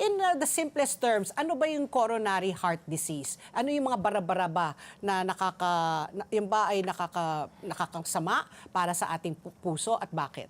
In the simplest terms, ano ba yung coronary heart disease? Ano yung mga bara-bara ba na yung ba ay nakakasama para sa ating puso at bakit?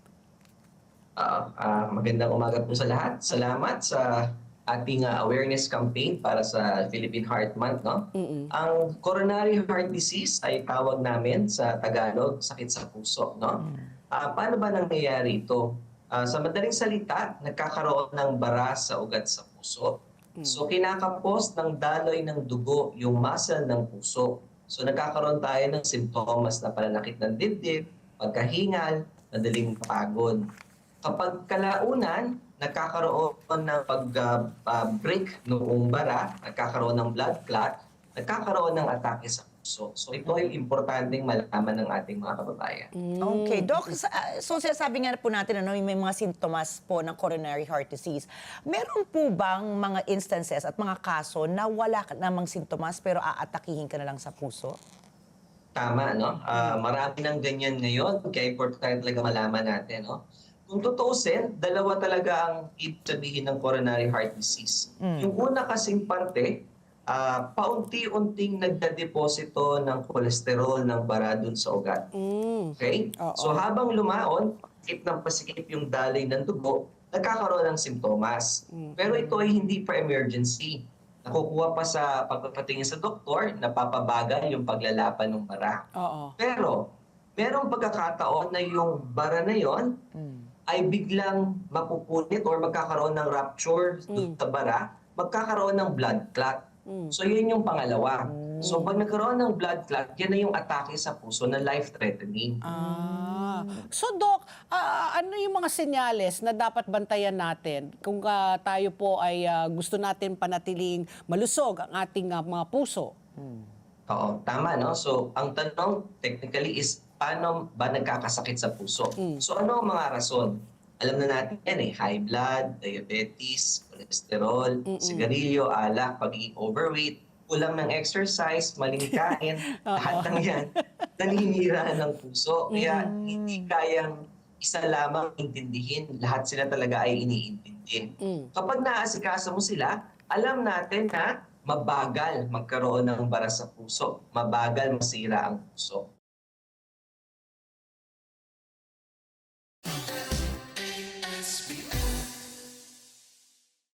Magandang umaga po sa lahat. Salamat sa ating awareness campaign para sa Philippine Heart Month. No? Ang coronary heart disease ay tawag namin sa Tagalog, sakit sa puso. No? Paano ba nangyayari ito? Sa madaling salita, nagkakaroon ng bara sa ugat sa puso. So kinakapos ng daloy ng dugo yung muscle ng puso. So nagkakaroon tayo ng simptomas na pananakit ng dibdib, pagkahingal, madaling pagod. Kapag kalaunan, nagkakaroon ng pag-break noong bara, nagkakaroon ng blood clot, nagkakaroon ng atake sa puso. So ito ay importanteng malaman ng ating mga kababayan. Okay. Doc, so sinasabi nga po natin, ano, may mga sintomas po ng coronary heart disease. Meron po bang mga instances at mga kaso na wala ka namang sintomas pero aatakihin ka na lang sa puso? Tama, no? Marami ng ganyan ngayon, kaya importante talaga malaman natin, no? Kung tutuusin, dalawa talaga ang ibig sabihin ng coronary heart disease. Yung una kasing parte, paunti-unting nagdadeposito ng kolesterol ng bara dun sa ugat. Okay? Oo. So habang lumaon, pasikip ng pasikip yung daloy ng dugo, nagkakaroon ng simptomas. Pero ito ay hindi pa emergency. Nakukuha pa sa pagpapatingin sa doktor, napapabagal yung paglalapan ng bara. Oo. Pero merong pagkakataon na yung bara na yon ay biglang mapupunit or magkakaroon ng rupture sa bara, magkakaroon ng blood clot. So yun yung pangalawa. So pag nagkaroon ng blood clot, yan na yung atake sa puso na life-threatening. So Doc, ano yung mga senyales na dapat bantayan natin kung tayo po ay gusto natin panatiling malusog ang ating mga puso? Oo, tama, no? So ang tanong technically is paano ba nagkakasakit sa puso? So ano ang mga rason? Alam na natin yan high blood, diabetes, cholesterol, sigarilyo, alak, pagiging overweight, kulang ng exercise, maling kain, lahat ng yan naninira ng puso. Kaya hindi kayang isa lamang intindihin, lahat sila talaga ay iniintindi. Kapag naasikasa mo sila, alam natin na mabagal magkaroon ng bara sa puso, mabagal masira ang puso.